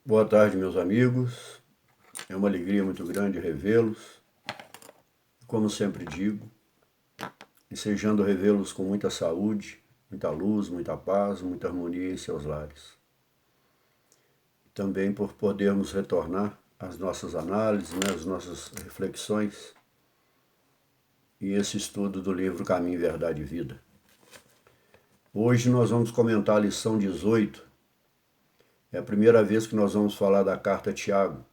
Boa tarde, meus amigos. É uma alegria muito grande revê-los. Como sempre digo, desejando revê-los com muita saúde, muita luz, muita paz, muita harmonia em seus lares. Também por podermos retornar às nossas análises, às nossas reflexões e esse estudo do livro Caminho, Verdade e Vida. Hoje nós vamos comentar a lição 18. É a primeira vez que nós vamos falar da carta a Tiago.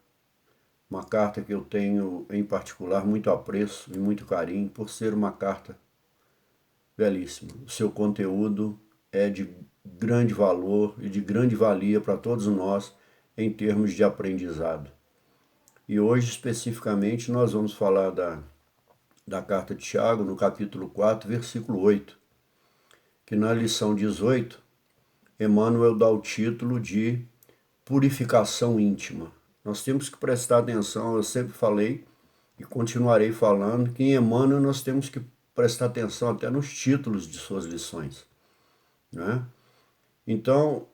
Uma carta que eu tenho, em particular, muito apreço e muito carinho, por ser uma carta belíssima. O seu conteúdo é de grande valor e de grande valia para todos nós em termos de aprendizado. E hoje, especificamente, nós vamos falar da carta de Tiago, no capítulo 4, versículo 8, que na lição 18, Emmanuel dá o título de purificação íntima. Nós temos que prestar atenção, eu sempre falei e continuarei falando, que em Emmanuel nós temos que prestar atenção até nos títulos de suas lições, né? Então,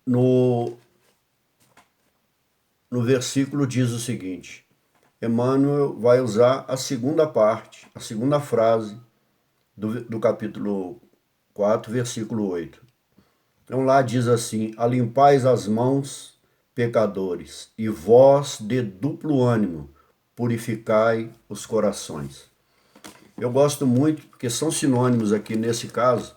no versículo diz o seguinte: Emmanuel vai usar a segunda parte, a segunda frase do capítulo 4, versículo 8. Então lá diz assim: alimpais as mãos, pecadores, e vós de duplo ânimo, purificai os corações. Eu gosto muito, porque são sinônimos aqui nesse caso,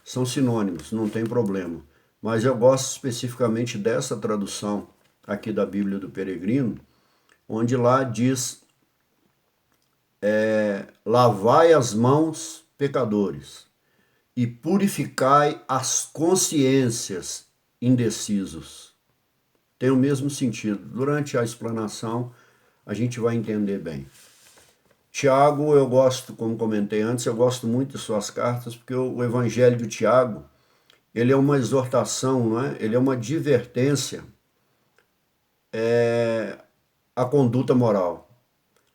são sinônimos, não tem problema. Mas eu gosto especificamente dessa tradução aqui da Bíblia do Peregrino, onde lá diz, lavai as mãos, pecadores, e purificai as consciências, indecisos. Tem o mesmo sentido. Durante a explanação, a gente vai entender bem. Tiago, eu gosto, como comentei antes, eu gosto muito de suas cartas, porque o Evangelho de Tiago, ele é uma exortação, não é? Ele é uma advertência à conduta moral.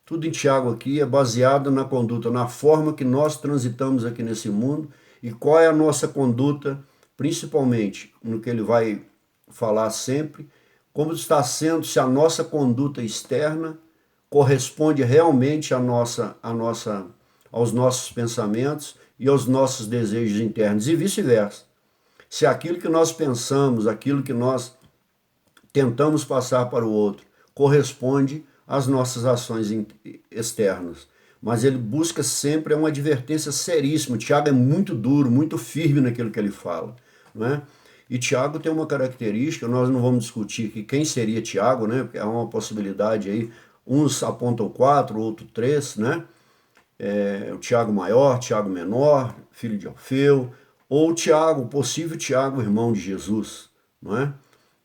Tudo em Tiago aqui é baseado na conduta, na forma que nós transitamos aqui nesse mundo e qual é a nossa conduta, principalmente no que ele vai falar sempre, como está sendo, se a nossa conduta externa corresponde realmente aos nossos pensamentos e aos nossos desejos internos, e vice-versa. Se aquilo que nós pensamos, aquilo que nós tentamos passar para o outro, corresponde às nossas ações externas. Mas ele busca sempre uma advertência seríssima. Tiago é muito duro, muito firme naquilo que ele fala, não é? E Tiago tem uma característica, nós não vamos discutir aqui quem seria Tiago, né? Porque há uma possibilidade aí, uns apontam 4, outros 3, né? O Tiago maior, Tiago menor, filho de Alfeu, ou Tiago, possível Tiago, irmão de Jesus, não é?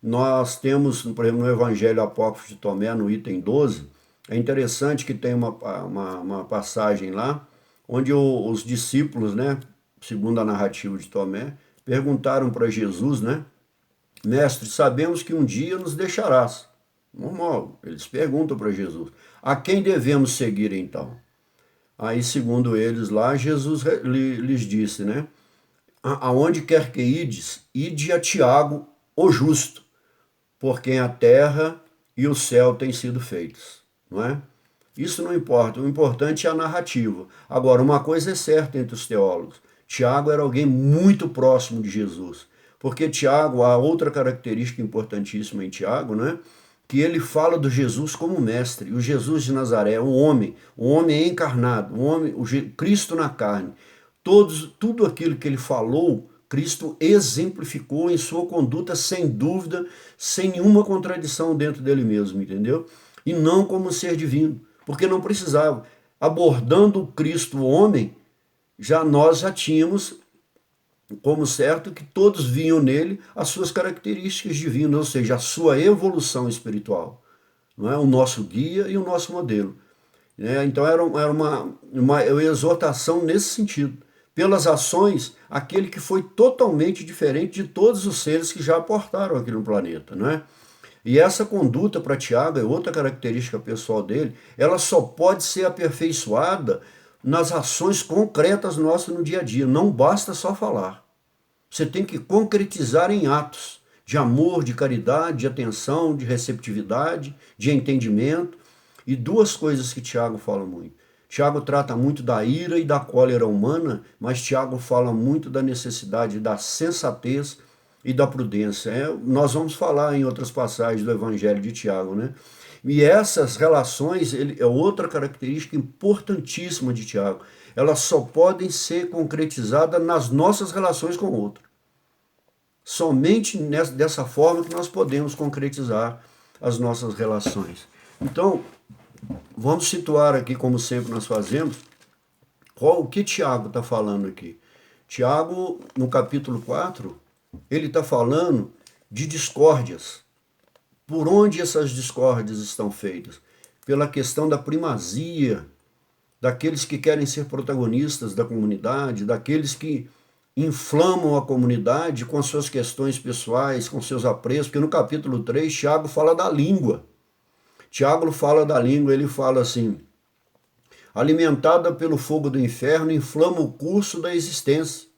Nós temos, por exemplo, no Evangelho Apócrifo de Tomé, no item 12, é interessante que tem uma passagem lá, onde os discípulos, né, segundo a narrativa de Tomé, perguntaram para Jesus, né, mestre, sabemos que um dia nos deixarás. Normal, eles perguntam para Jesus, a quem devemos seguir então? Aí, segundo eles lá, Jesus lhes disse, né, aonde quer que ides, ide a Tiago, o justo, por quem a terra e o céu têm sido feitos, não é? Isso não importa, o importante é a narrativa. Agora, uma coisa é certa entre os teólogos, Tiago era alguém muito próximo de Jesus, porque Tiago, há outra característica importantíssima em Tiago, né? Que ele fala do Jesus como mestre, o Jesus de Nazaré, o homem encarnado, o Cristo na carne. Tudo aquilo que ele falou, Cristo exemplificou em sua conduta, sem dúvida, sem nenhuma contradição dentro dele mesmo, entendeu? E não como ser divino, porque não precisava. Abordando o Cristo homem, nós já tínhamos como certo que todos viam nele as suas características divinas, ou seja, a sua evolução espiritual, não é? O nosso guia e o nosso modelo. Então era uma exortação nesse sentido. Pelas ações, aquele que foi totalmente diferente de todos os seres que já aportaram aqui no planeta, não é? E essa conduta para Tiago, é outra característica pessoal dele, ela só pode ser aperfeiçoada nas ações concretas nossas no dia a dia. Não basta só falar. Você tem que concretizar em atos. de amor, de caridade, de atenção, de receptividade, de entendimento. E duas coisas que Tiago fala muito. Tiago trata muito da ira e da cólera humana, mas Tiago fala muito da necessidade da sensatez e da prudência. Nós vamos falar em outras passagens do Evangelho de Tiago, né? E essas relações é outra característica importantíssima de Tiago. Elas só podem ser concretizadas nas nossas relações com o outro. Somente dessa forma que nós podemos concretizar as nossas relações. Então, vamos situar aqui, como sempre nós fazemos, o que Tiago está falando aqui. Tiago, no capítulo 4, ele está falando de discórdias. Por onde essas discórdias estão feitas? Pela questão da primazia, daqueles que querem ser protagonistas da comunidade, daqueles que inflamam a comunidade com as suas questões pessoais, com seus apreços, porque no capítulo 3, Tiago fala da língua. Tiago fala da língua, ele fala assim: alimentada pelo fogo do inferno, inflama o curso da existência.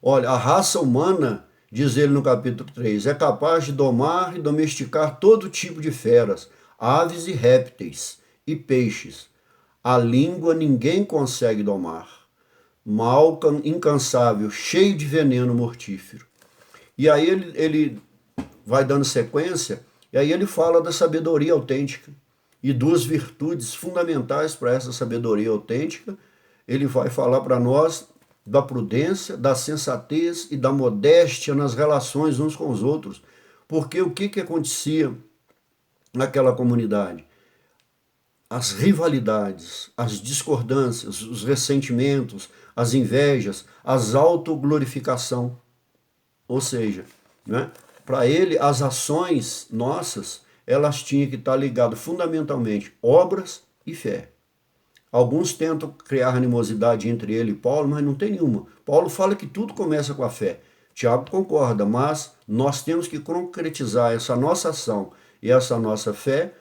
Olha, a raça humana, diz ele no capítulo 3, é capaz de domar e domesticar todo tipo de feras, aves e répteis e peixes. A língua ninguém consegue domar. Mal incansável, cheio de veneno mortífero. E aí ele vai dando sequência, e aí ele fala da sabedoria autêntica. E duas virtudes fundamentais para essa sabedoria autêntica, ele vai falar para nós da prudência, da sensatez e da modéstia nas relações uns com os outros. Porque o que acontecia naquela comunidade? As rivalidades, as discordâncias, os ressentimentos, as invejas, as autoglorificação. Ou seja, né, para ele as ações nossas, elas tinham que estar ligadas fundamentalmente obras e fé. Alguns tentam criar animosidade entre ele e Paulo, mas não tem nenhuma. Paulo fala que tudo começa com a fé. Tiago concorda, mas nós temos que concretizar essa nossa ação e essa nossa fé,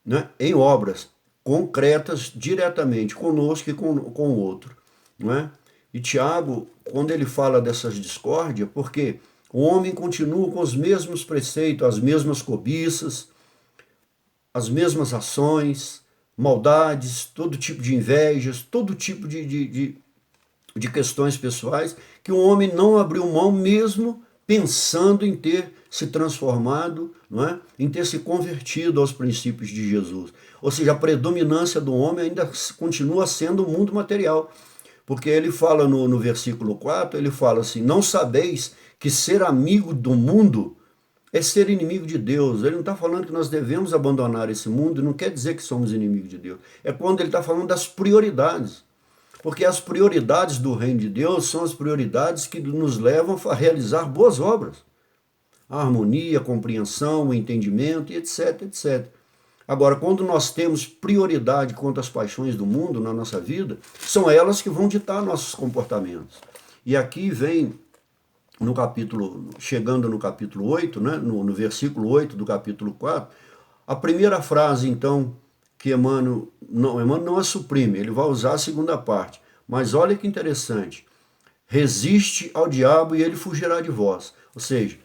né, em obras concretas diretamente conosco e com o outro. Não é? E Tiago, quando ele fala dessas discórdias, porque o homem continua com os mesmos preceitos, as mesmas cobiças, as mesmas ações, maldades, todo tipo de invejas, todo tipo de questões pessoais, que o homem não abriu mão mesmo pensando em ter se transformado, não é? Em ter se convertido aos princípios de Jesus. Ou seja, a predominância do homem ainda continua sendo o mundo material. Porque ele fala no versículo 4, ele fala assim: não sabeis que ser amigo do mundo é ser inimigo de Deus. Ele não está falando que nós devemos abandonar esse mundo, não quer dizer que somos inimigos de Deus. É quando ele está falando das prioridades. Porque as prioridades do reino de Deus são as prioridades que nos levam a realizar boas obras. A harmonia, a compreensão, o entendimento, e etc, etc. Agora, quando nós temos prioridade quanto às paixões do mundo na nossa vida, são elas que vão ditar nossos comportamentos. E aqui vem, no capítulo, chegando no capítulo 8, né, no versículo 8 do capítulo 4, a primeira frase, então, que Emmanuel não a suprime, ele vai usar a segunda parte. Mas olha que interessante, resiste ao diabo e ele fugirá de vós. Ou seja,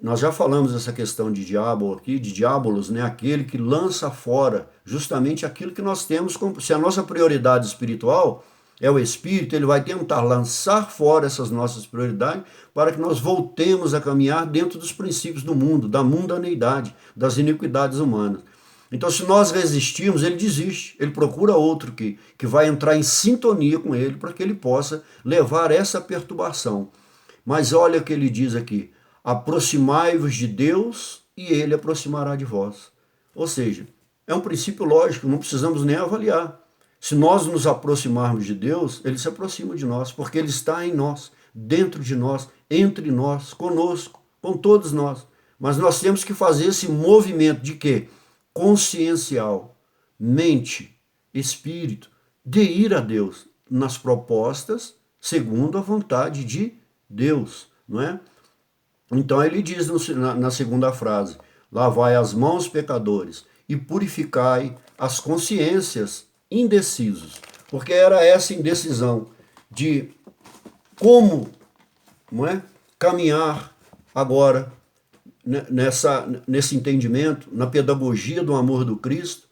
nós já falamos dessa questão de diabo aqui, de diabolos, né? Aquele que lança fora justamente aquilo que nós temos. Se a nossa prioridade espiritual é o espírito, ele vai tentar lançar fora essas nossas prioridades para que nós voltemos a caminhar dentro dos princípios do mundo, da mundaneidade, das iniquidades humanas. Então, se nós resistirmos, ele desiste, ele procura outro que vai entrar em sintonia com ele para que ele possa levar essa perturbação. Mas olha o que ele diz aqui: aproximai-vos de Deus e ele aproximará de vós. Ou seja, é um princípio lógico, não precisamos nem avaliar. Se nós nos aproximarmos de Deus, ele se aproxima de nós, porque ele está em nós, dentro de nós, entre nós, conosco, com todos nós. Mas nós temos que fazer esse movimento de quê? Consciencial, mente, espírito, de ir a Deus nas propostas segundo a vontade de Deus, não é? Então ele diz na segunda frase: lavai as mãos, pecadores, e purificai as consciências, indecisos. Porque era essa indecisão de como, não é, caminhar agora nesse entendimento, na pedagogia do amor do Cristo,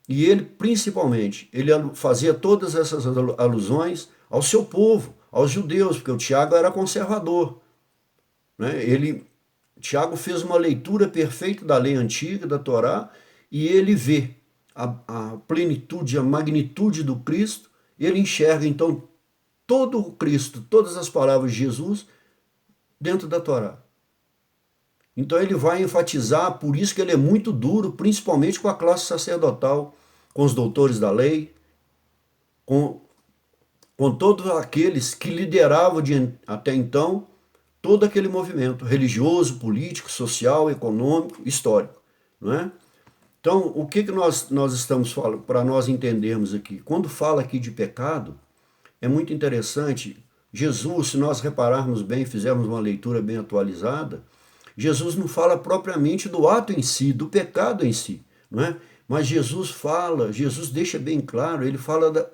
e ele, principalmente, ele fazia todas essas alusões ao seu povo, aos judeus, porque o Tiago era conservador, né? Tiago fez uma leitura perfeita da lei antiga, da Torá, e ele vê a plenitude, a magnitude do Cristo, ele enxerga, então, todo o Cristo, todas as palavras de Jesus, dentro da Torá. Então ele vai enfatizar, por isso que ele é muito duro, principalmente com a classe sacerdotal, com os doutores da lei, com todos aqueles que lideravam até então todo aquele movimento religioso, político, social, econômico, histórico, não é? Então, o que nós estamos falando, para nós entendermos aqui? Quando fala aqui de pecado, é muito interessante, Jesus, se nós repararmos bem, fizermos uma leitura bem atualizada, Jesus não fala propriamente do ato em si, do pecado em si, não é? Mas Jesus deixa bem claro, ele fala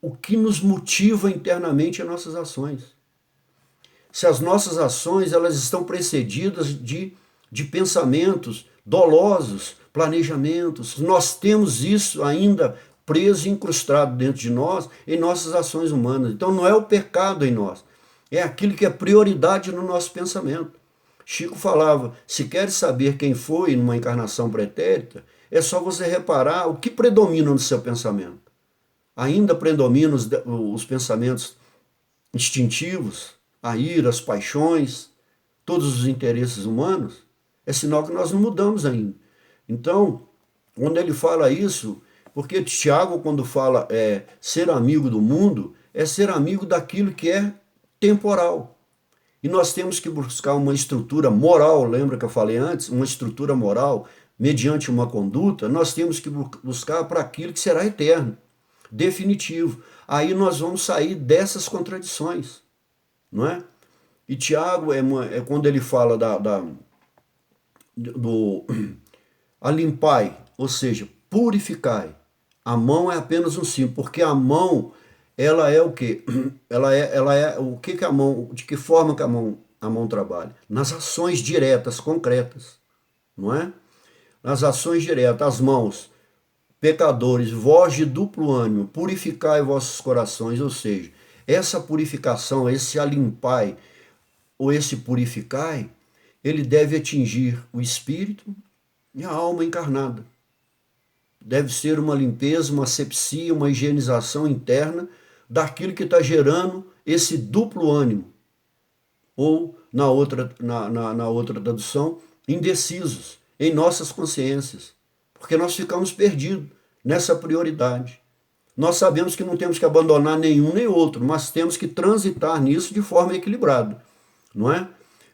o que nos motiva internamente as nossas ações. Se as nossas ações elas estão precedidas de pensamentos dolosos, planejamentos, nós temos isso ainda preso e incrustado dentro de nós, em nossas ações humanas. Então não é o pecado em nós, é aquilo que é prioridade no nosso pensamento. Chico falava, se queres saber quem foi numa encarnação pretérita, é só você reparar o que predomina no seu pensamento. Ainda predominam os pensamentos instintivos, a ira, as paixões, todos os interesses humanos, é sinal que nós não mudamos ainda. Então, quando ele fala isso, porque Tiago, quando fala ser amigo do mundo, é ser amigo daquilo que é temporal. E nós temos que buscar uma estrutura moral, lembra que eu falei antes? Uma estrutura moral, mediante uma conduta, nós temos que buscar para aquilo que será eterno, definitivo. Aí nós vamos sair dessas contradições, não é? E Tiago, quando ele fala do alimpai, ou seja, purificai. A mão é apenas um símbolo, porque a mão, ela é o quê? Ela é o que a mão, de que forma que a mão trabalha? Nas ações diretas, concretas, não é? Nas ações diretas, as mãos, pecadores, vós de duplo ânimo, purificai vossos corações, ou seja, essa purificação, esse alimpai, ou esse purificai, ele deve atingir o espírito e a alma encarnada. Deve ser uma limpeza, uma asepsia, uma higienização interna daquilo que está gerando esse duplo ânimo. Ou, na outra tradução, indecisos em nossas consciências. Porque nós ficamos perdidos nessa prioridade. Nós sabemos que não temos que abandonar nenhum nem outro, mas temos que transitar nisso de forma equilibrada, não é?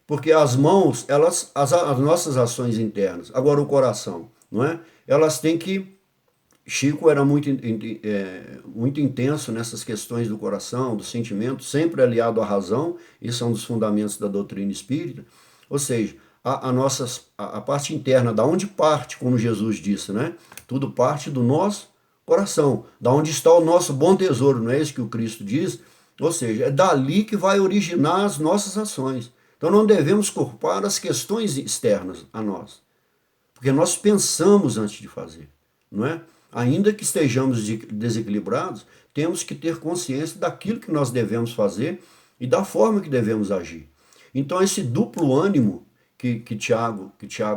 Porque as mãos, as nossas ações internas, agora o coração, não é? Elas têm que... Chico era muito intenso nessas questões do coração, do sentimento, sempre aliado à razão, isso é um dos fundamentos da doutrina espírita, ou seja, a parte interna, da onde parte, como Jesus disse, né? Tudo parte do nosso coração, da onde está o nosso bom tesouro, não é isso que o Cristo diz? Ou seja, é dali que vai originar as nossas ações. Então não devemos culpar as questões externas a nós, porque nós pensamos antes de fazer, não é? Ainda que estejamos desequilibrados, temos que ter consciência daquilo que nós devemos fazer e da forma que devemos agir. Então esse duplo ânimo que Tiago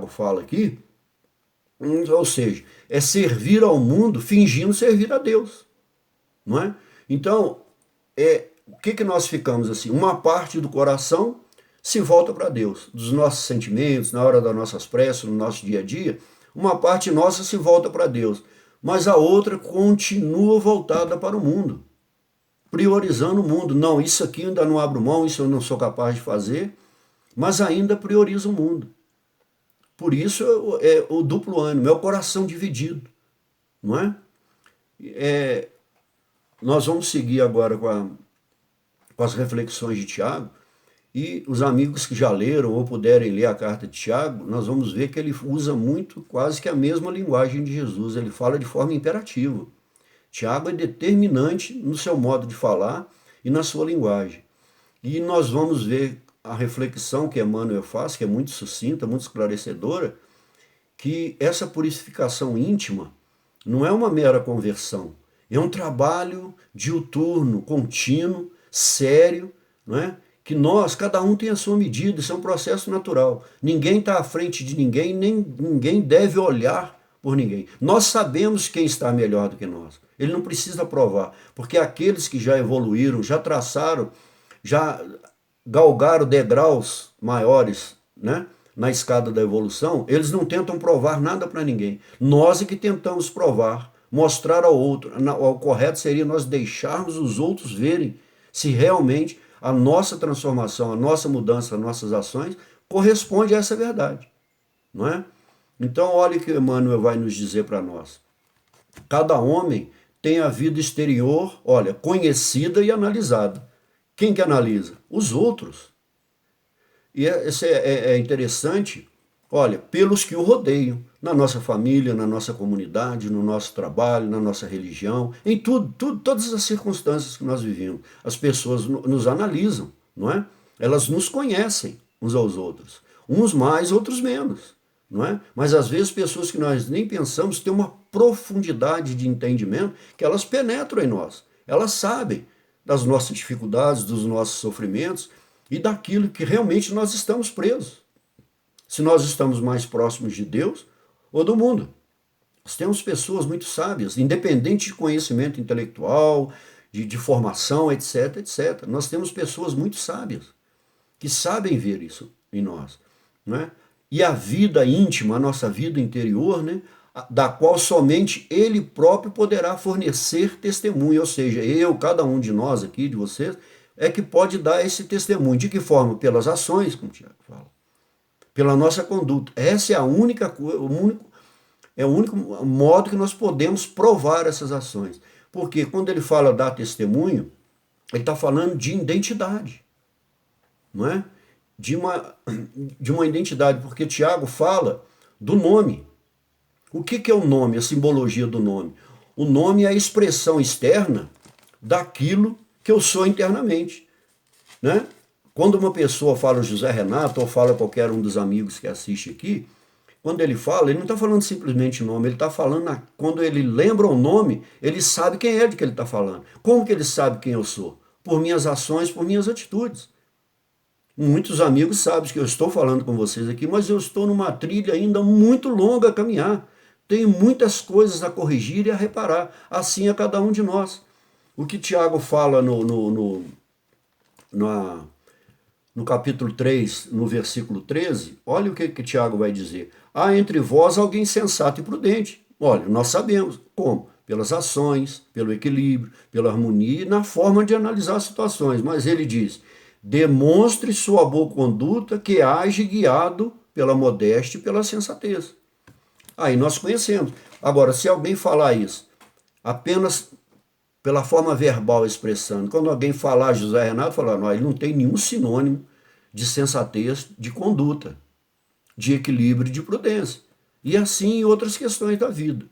fala aqui, ou seja, é servir ao mundo fingindo servir a Deus, não é? Então, o que nós ficamos assim? Uma parte do coração se volta para Deus, dos nossos sentimentos, na hora das nossas preces, no nosso dia a dia, uma parte nossa se volta para Deus, mas a outra continua voltada para o mundo, priorizando o mundo. Não, isso aqui ainda não abro mão, isso eu não sou capaz de fazer, mas ainda prioriza o mundo. Por isso é o duplo ânimo, é o coração dividido, não é? Nós vamos seguir agora com as reflexões de Tiago, e os amigos que já leram ou puderem ler a carta de Tiago, nós vamos ver que ele usa muito, quase que a mesma linguagem de Jesus, ele fala de forma imperativa. Tiago é determinante no seu modo de falar e na sua linguagem. E nós vamos ver a reflexão que Emmanuel faz, que é muito sucinta, muito esclarecedora, que essa purificação íntima não é uma mera conversão, é um trabalho diuturno, contínuo, sério, não é? Que nós, cada um tem a sua medida, isso é um processo natural. Ninguém está à frente de ninguém, nem ninguém deve olhar por ninguém. Nós sabemos quem está melhor do que nós. Ele não precisa provar, porque aqueles que já evoluíram, já traçaram, já galgaram degraus maiores, né, na escada da evolução, eles não tentam provar nada para ninguém. Nós é que tentamos provar, mostrar ao outro. O correto seria nós deixarmos os outros verem se realmente a nossa transformação, a nossa mudança, as nossas ações corresponde a essa verdade, não é? Então, olha o que Emmanuel vai nos dizer para nós. Cada homem tem a vida exterior, olha, conhecida e analisada. Quem que analisa? Os outros. E isso é interessante, olha, pelos que o rodeiam, na nossa família, na nossa comunidade, no nosso trabalho, na nossa religião, em tudo, todas as circunstâncias que nós vivemos. As pessoas nos analisam, não é? Elas nos conhecem uns aos outros. Uns mais, outros menos, não é? Mas às vezes pessoas que nós nem pensamos têm uma profundidade de entendimento que elas penetram em nós. Elas sabem das nossas dificuldades, dos nossos sofrimentos e daquilo que realmente nós estamos presos. Se nós estamos mais próximos de Deus ou do mundo. Nós temos pessoas muito sábias, independente de conhecimento intelectual, de formação, etc, etc. Nós temos pessoas muito sábias que sabem ver isso em nós, né? E a vida íntima, a nossa vida interior, né, da qual somente Ele próprio poderá fornecer testemunho, ou seja, eu, cada um de nós aqui, de vocês, é que pode dar esse testemunho. De que forma? Pelas ações, como o Tiago fala, pela nossa conduta. Essa é a única coisa, é o único modo que nós podemos provar essas ações. Porque quando ele fala dar testemunho, ele está falando de identidade, não é? De uma identidade, porque Tiago fala do nome. O que é o nome, a simbologia do nome? O nome é a expressão externa daquilo que eu sou internamente, né? Quando uma pessoa fala José Renato ou fala qualquer um dos amigos que assiste aqui, quando ele fala, ele não está falando simplesmente nome, ele está falando, quando ele lembra o nome, ele sabe quem é de que ele está falando. Como que ele sabe quem eu sou? Por minhas ações, por minhas atitudes. Muitos amigos sabem que eu estou falando com vocês aqui, mas eu estou numa trilha ainda muito longa a caminhar. Tenho muitas coisas a corrigir e a reparar. Assim é cada um de nós. O que Tiago fala no capítulo 3, no versículo 13, olha o que Tiago vai dizer. Há entre vós alguém sensato e prudente. Olha, nós sabemos como. Pelas ações, pelo equilíbrio, pela harmonia e na forma de analisar as situações. Mas ele diz, demonstre sua boa conduta que age guiado pela modéstia e pela sensatez. Aí nós conhecemos. Agora, se alguém falar isso apenas pela forma verbal expressando, quando alguém falar José Renato, falar, não, ele não tem nenhum sinônimo de sensatez, de conduta, de equilíbrio, de prudência. E assim em outras questões da vida.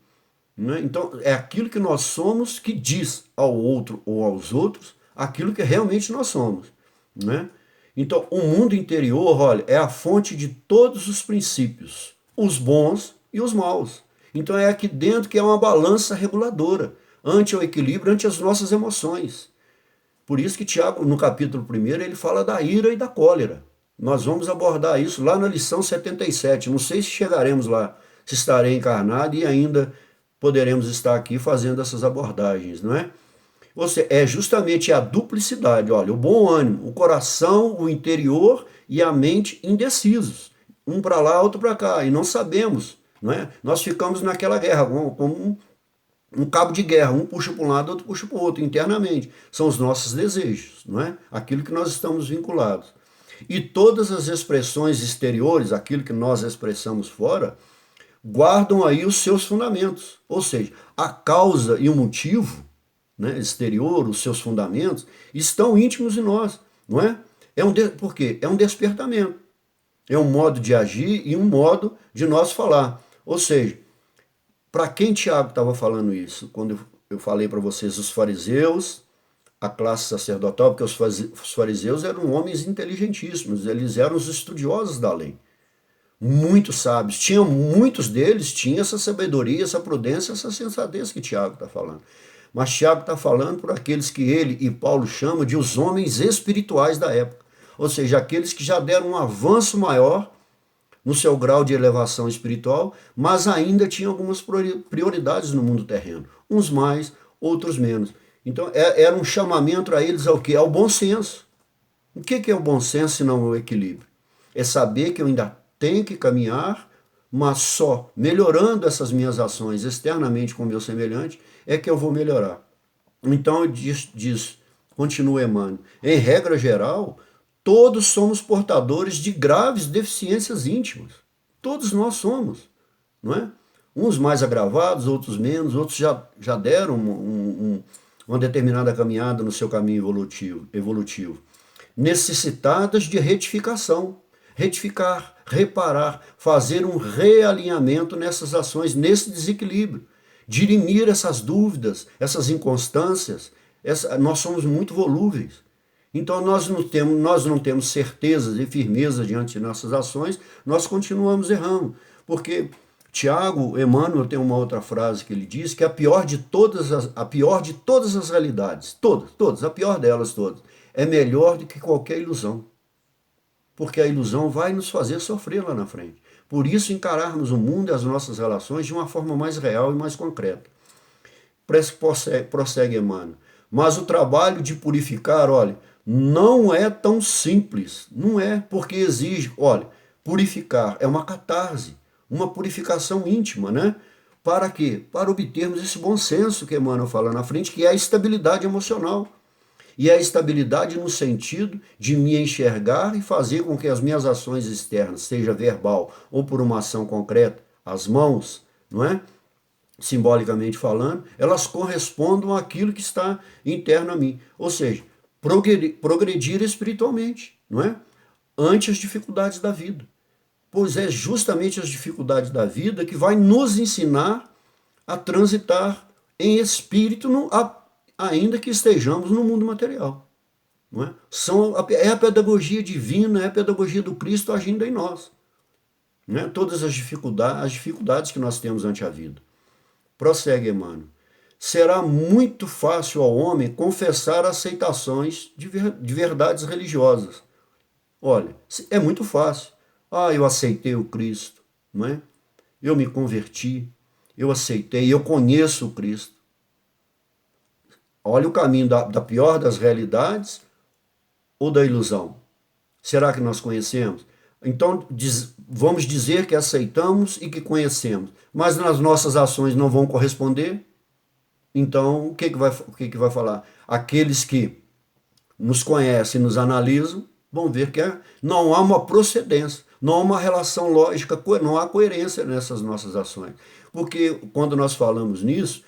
Né? Então, é aquilo que nós somos que diz ao outro ou aos outros aquilo que realmente nós somos. Né? Então, o mundo interior, olha, é a fonte de todos os princípios, os bons e os maus. Então, é aqui dentro que é uma balança reguladora, ante o equilíbrio, ante as nossas emoções. Por isso que Tiago, no capítulo 1, ele fala da ira e da cólera. Nós vamos abordar isso lá na lição 77. Não sei se chegaremos lá, se estarei encarnado e ainda poderemos estar aqui fazendo essas abordagens, não é? Ou seja, é justamente a duplicidade, olha, o bom ânimo, o coração, o interior e a mente indecisos. Um para lá, outro para cá, e não sabemos, não é? Nós ficamos naquela guerra, como um cabo de guerra, um puxa para um lado, outro puxa para o outro, internamente. São os nossos desejos, não é? Aquilo que nós estamos vinculados. E todas as expressões exteriores, aquilo que nós expressamos fora, guardam aí os seus fundamentos. Ou seja, a causa e o motivo, né, exterior, os seus fundamentos, estão íntimos em nós, não é? Por quê? É um despertamento. É um modo de agir e um modo de nós falar. Ou seja, para quem Tiago estava falando isso? Quando eu falei para vocês, os fariseus, a classe sacerdotal, porque os fariseus eram homens inteligentíssimos, eles eram os estudiosos da lei, muito sábios. Muitos deles tinham essa sabedoria, essa prudência, essa sensatez que Tiago está falando. Mas Tiago está falando por aqueles que ele e Paulo chamam de os homens espirituais da época. Ou seja, aqueles que já deram um avanço maior no seu grau de elevação espiritual, mas ainda tinham algumas prioridades no mundo terreno. Uns mais, outros menos. Então, era um chamamento a eles ao quê? Ao bom senso. O que é o bom senso se não o equilíbrio? É saber que eu ainda tenho que caminhar, mas só melhorando essas minhas ações externamente com o meu semelhante é que eu vou melhorar. Então, continua Emmanuel, em regra geral, todos somos portadores de graves deficiências íntimas. Todos nós somos, não é? Uns mais agravados, outros menos, outros já deram uma determinada caminhada no seu caminho evolutivo. Necessitadas de retificação. Retificar, reparar, fazer um realinhamento nessas ações, nesse desequilíbrio. Dirimir essas dúvidas, essas inconstâncias. Nós somos muito volúveis. Então nós não temos certezas e firmeza diante de nossas ações, nós continuamos errando. Porque Emmanuel tem uma outra frase que ele diz que a pior de todas as realidades, todas, a pior delas todas, é melhor do que qualquer ilusão. Porque a ilusão vai nos fazer sofrer lá na frente. Por isso, encararmos o mundo e as nossas relações de uma forma mais real e mais concreta. Prossegue Emmanuel. Mas o trabalho de purificar, olha, não é tão simples. Não é, porque exige, olha, purificar é uma catarse, uma purificação íntima, né? Para quê? Para obtermos esse bom senso que Emmanuel fala na frente, que é a estabilidade emocional. E a estabilidade no sentido de me enxergar e fazer com que as minhas ações externas, seja verbal ou por uma ação concreta, as mãos, não é? Simbolicamente falando, elas correspondam àquilo que está interno a mim. Ou seja, progredir espiritualmente, não é? Ante as dificuldades da vida. Pois é justamente as dificuldades da vida que vai nos ensinar a transitar em espírito ainda que estejamos no mundo material. Não é? É a pedagogia divina, é a pedagogia do Cristo agindo em nós. Não é? Todas as dificuldades que nós temos ante a vida. Prossegue, Emmanuel. Será muito fácil ao homem confessar aceitações de verdades religiosas. Olha, é muito fácil. Eu aceitei o Cristo, não é? Eu me converti, eu aceitei, eu conheço o Cristo. Olha o caminho da pior das realidades ou da ilusão. Será que nós conhecemos? Então, vamos dizer que aceitamos e que conhecemos, mas nas nossas ações não vão corresponder? Então, o que vai falar? Aqueles que nos conhecem, nos analisam, vão ver que não há uma procedência, não há uma relação lógica, não há coerência nessas nossas ações. Porque quando nós falamos nisso,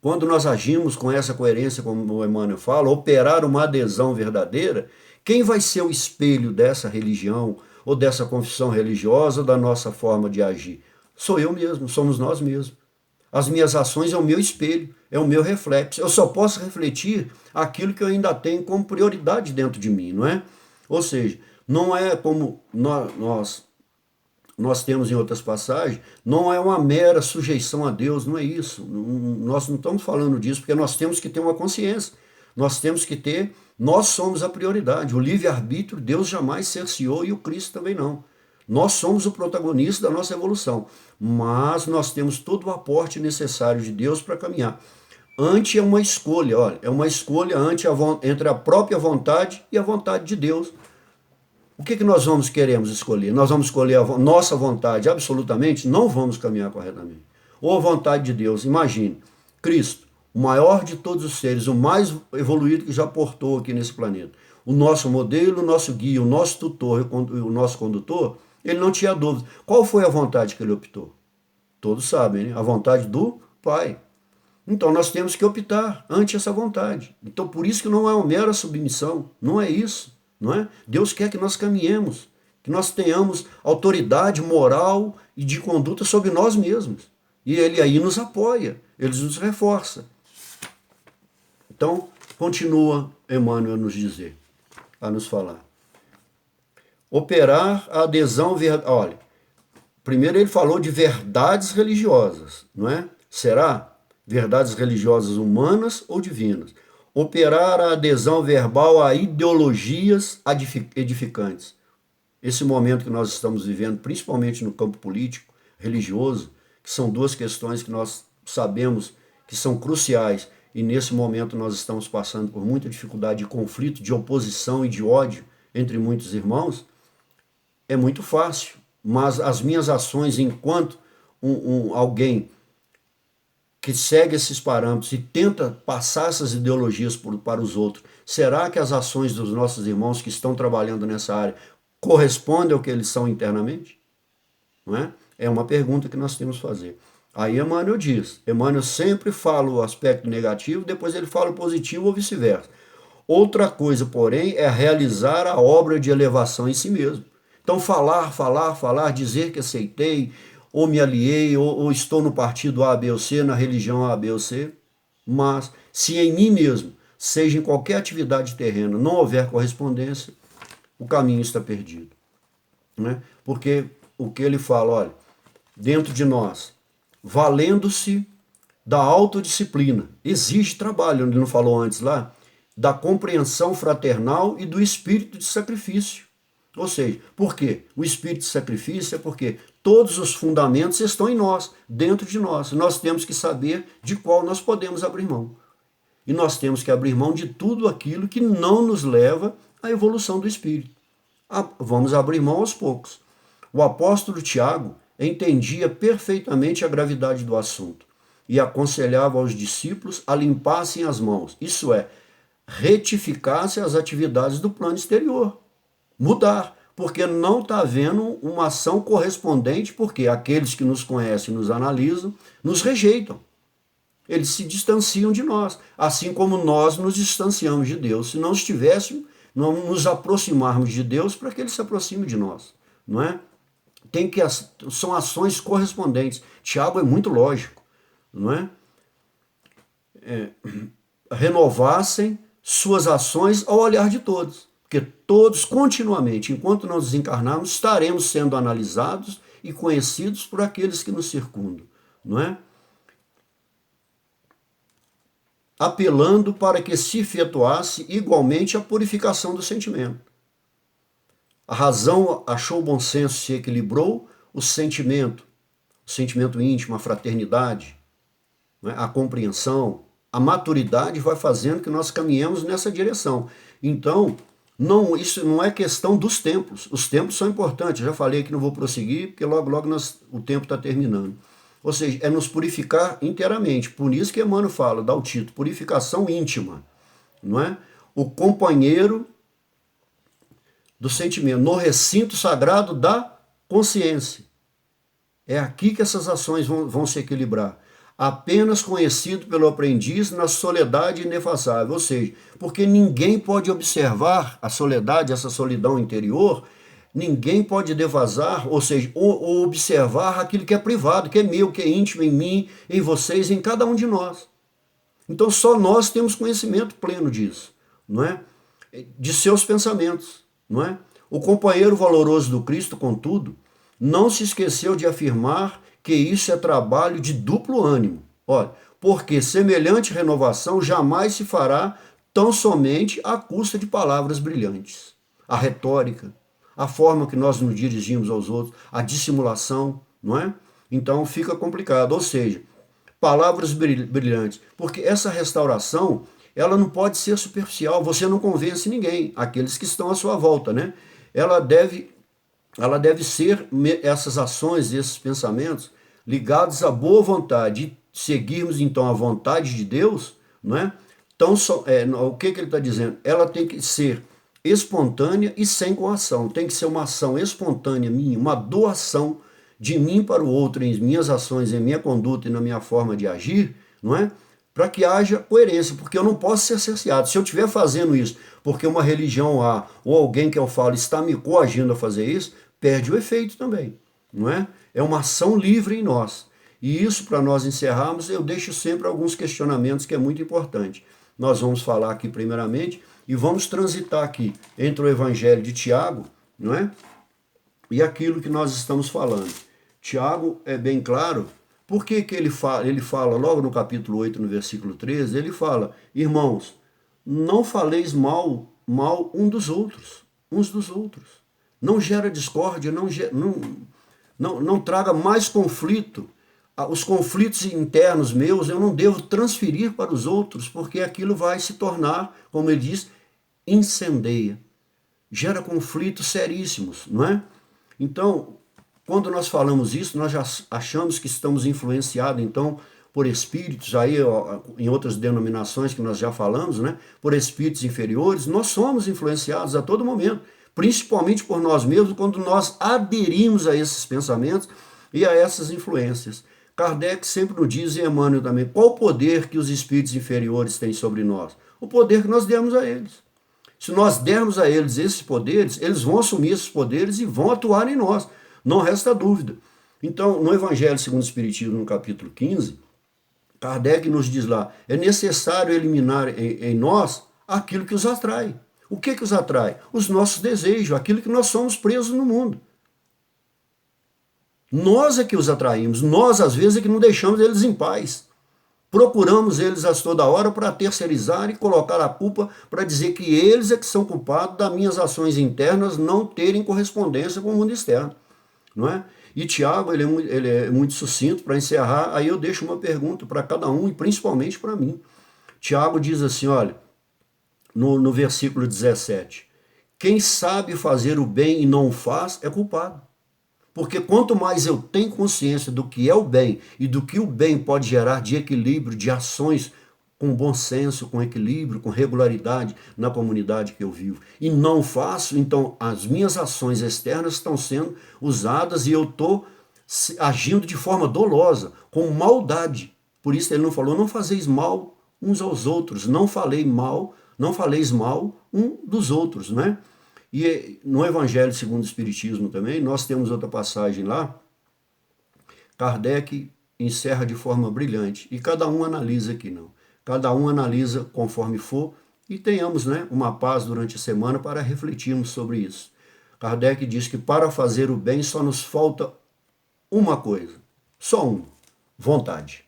quando nós agimos com essa coerência, como o Emmanuel fala, operar uma adesão verdadeira, quem vai ser o espelho dessa religião ou dessa confissão religiosa ou da nossa forma de agir? Sou eu mesmo, somos nós mesmos. As minhas ações é o meu espelho, é o meu reflexo. Eu só posso refletir aquilo que eu ainda tenho como prioridade dentro de mim, não é? Ou seja, não é como nós temos em outras passagens, não é uma mera sujeição a Deus, não é isso. Nós não estamos falando disso, porque nós temos que ter uma consciência. Nós somos a prioridade. O livre-arbítrio, Deus jamais cerceou e o Cristo também não. Nós somos o protagonista da nossa evolução, mas nós temos todo o aporte necessário de Deus para caminhar. É uma escolha, olha, é uma escolha entre a própria vontade e a vontade de Deus. O que nós queremos escolher? Nós vamos escolher a nossa vontade absolutamente? Não vamos caminhar corretamente. Ou a vontade de Deus, imagine, Cristo, o maior de todos os seres, o mais evoluído que já portou aqui nesse planeta, o nosso modelo, o nosso guia, o nosso tutor, o nosso condutor, ele não tinha dúvida. Qual foi a vontade que ele optou? Todos sabem, né? A vontade do Pai. Então nós temos que optar ante essa vontade. Então por isso que não é uma mera submissão, não é isso. Não é? Deus quer que nós caminhemos, que nós tenhamos autoridade moral e de conduta sobre nós mesmos. E Ele aí nos apoia, Ele nos reforça. Então, continua Emmanuel a nos dizer, a nos falar. Operar a adesão... Olha, primeiro ele falou de verdades religiosas, não é? Será? Verdades religiosas humanas ou divinas? Operar a adesão verbal a ideologias edificantes. Esse momento que nós estamos vivendo, principalmente no campo político, religioso, que são duas questões que nós sabemos que são cruciais, e nesse momento nós estamos passando por muita dificuldade de conflito, de oposição e de ódio entre muitos irmãos, é muito fácil, mas as minhas ações enquanto alguém que segue esses parâmetros e tenta passar essas ideologias para os outros, será que as ações dos nossos irmãos que estão trabalhando nessa área correspondem ao que eles são internamente? Não é? É uma pergunta que nós temos que fazer. Aí Emmanuel diz, Emmanuel sempre fala o aspecto negativo, depois ele fala o positivo ou vice-versa. Outra coisa, porém, é realizar a obra de elevação em si mesmo. Então falar, dizer que aceitei, ou me aliei, ou estou no partido A, B ou C, na religião A, B ou C, mas se em mim mesmo, seja em qualquer atividade terrena, não houver correspondência, o caminho está perdido. Né? Porque o que ele fala, olha, dentro de nós, valendo-se da autodisciplina, exige trabalho, ele não falou antes lá, da compreensão fraternal e do espírito de sacrifício. Ou seja, por quê? O espírito de sacrifício é porque todos os fundamentos estão em nós, dentro de nós. Nós temos que saber de qual nós podemos abrir mão. E nós temos que abrir mão de tudo aquilo que não nos leva à evolução do espírito. Vamos abrir mão aos poucos. O apóstolo Tiago entendia perfeitamente a gravidade do assunto e aconselhava aos discípulos a limpassem as mãos, isso é, retificassem as atividades do plano exterior. Mudar, porque não está havendo uma ação correspondente, porque aqueles que nos conhecem, nos analisam, nos rejeitam. Eles se distanciam de nós, assim como nós nos distanciamos de Deus. Se não estivéssemos, não nos aproximarmos de Deus para que Ele se aproxime de nós, não é? São ações correspondentes. Tiago é muito lógico, não é? Renovassem suas ações ao olhar de todos. Porque todos, continuamente, enquanto não desencarnarmos, estaremos sendo analisados e conhecidos por aqueles que nos circundam, não é? Apelando para que se efetuasse igualmente a purificação do sentimento. A razão achou o bom senso, se equilibrou, o sentimento íntimo, a fraternidade, não é? A compreensão, a maturidade vai fazendo que nós caminhemos nessa direção. Então, isso não é questão dos tempos. Os tempos são importantes. Eu já falei que não vou prosseguir, porque logo o tempo está terminando. Ou seja, é nos purificar inteiramente. Por isso que Emmanuel fala, dá o título, purificação íntima. Não é? O companheiro do sentimento, no recinto sagrado da consciência. É aqui que essas ações vão se equilibrar. Apenas conhecido pelo aprendiz na soledade inefável, ou seja, porque ninguém pode observar a soledade, essa solidão interior, ninguém pode devasar, ou seja, ou observar aquilo que é privado, que é meu, que é íntimo em mim, em vocês, em cada um de nós. Então só nós temos conhecimento pleno disso, não é? De seus pensamentos, não é? O companheiro valoroso do Cristo, contudo, não se esqueceu de afirmar que isso é trabalho de duplo ânimo. Olha, porque semelhante renovação jamais se fará tão somente à custa de palavras brilhantes. A retórica, a forma que nós nos dirigimos aos outros, a dissimulação, não é? Então fica complicado, ou seja, palavras brilhantes, porque essa restauração, ela não pode ser superficial, você não convence ninguém, aqueles que estão à sua volta, né? Ela deve ser, essas ações, esses pensamentos, ligados à boa vontade, de seguirmos então a vontade de Deus, não é? Então, o que ele está dizendo? Ela tem que ser espontânea e sem coação. Tem que ser uma ação espontânea minha, uma doação de mim para o outro, em minhas ações, em minha conduta e na minha forma de agir, não é? Para que haja coerência, porque eu não posso ser cerceado. Se eu estiver fazendo isso porque uma religião A ou alguém que eu falo está me coagindo a fazer isso, perde o efeito também, não é? É uma ação livre em nós. E isso, para nós encerrarmos, eu deixo sempre alguns questionamentos que é muito importante. nós vamos falar aqui primeiramente e vamos transitar aqui entre o Evangelho de Tiago, não é? E aquilo que nós estamos falando. Tiago é bem claro. Por que que ele fala logo no capítulo 8, no versículo 13, ele fala: irmãos, não faleis mal uns dos outros. Não gera discórdia, não traga mais conflito. Os conflitos internos meus eu não devo transferir para os outros, porque aquilo vai se tornar, como ele diz, incendeia. Gera conflitos seríssimos, não é? Então, quando nós falamos isso, nós já achamos que estamos influenciados, então, por espíritos, aí ó, em outras denominações que nós já falamos, né? Por espíritos inferiores, nós somos influenciados a todo momento, principalmente por nós mesmos, quando nós aderimos a esses pensamentos e a essas influências. Kardec sempre nos diz, e Emmanuel também, qual o poder que os espíritos inferiores têm sobre nós? O poder que nós demos a eles. Se nós dermos a eles esses poderes, eles vão assumir esses poderes e vão atuar em nós. Não resta dúvida. Então, no Evangelho segundo o Espiritismo, no capítulo 15, Kardec nos diz lá, é necessário eliminar em nós aquilo que os atrai. O que os atrai? Os nossos desejos, aquilo que nós somos presos no mundo. Nós é que os atraímos, nós às vezes é que não deixamos eles em paz. Procuramos eles a toda hora para terceirizar e colocar a culpa para dizer que eles é que são culpados das minhas ações internas não terem correspondência com o mundo externo, não é? E Tiago, ele é muito sucinto para encerrar, aí eu deixo uma pergunta para cada um e principalmente para mim. Tiago diz assim, olha, no versículo 17, quem sabe fazer o bem e não o faz é culpado. Porque quanto mais eu tenho consciência do que é o bem e do que o bem pode gerar de equilíbrio, de ações com bom senso, com equilíbrio, com regularidade na comunidade que eu vivo, e não faço, então as minhas ações externas estão sendo usadas e eu estou agindo de forma dolosa, com maldade. Por isso ele não falou, não fazeis mal uns aos outros, não faleis mal um dos outros, né? E no Evangelho segundo o Espiritismo também, nós temos outra passagem lá, Kardec encerra de forma brilhante, e cada um analisa aqui, não. Cada um analisa conforme for, e tenhamos, né, uma paz durante a semana para refletirmos sobre isso. Kardec diz que para fazer o bem só nos falta uma coisa, só uma, vontade.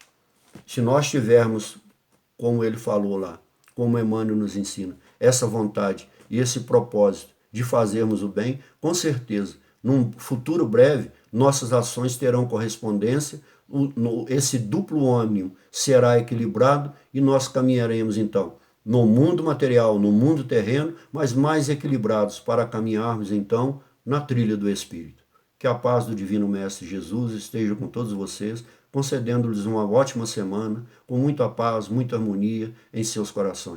Se nós tivermos, como ele falou lá, como Emmanuel nos ensina, essa vontade e esse propósito, de fazermos o bem, com certeza, num futuro breve, nossas ações terão correspondência, esse duplo ônibus será equilibrado e nós caminharemos então no mundo material, no mundo terreno, mas mais equilibrados para caminharmos então na trilha do Espírito. Que a paz do Divino Mestre Jesus esteja com todos vocês, concedendo-lhes uma ótima semana, com muita paz, muita harmonia em seus corações.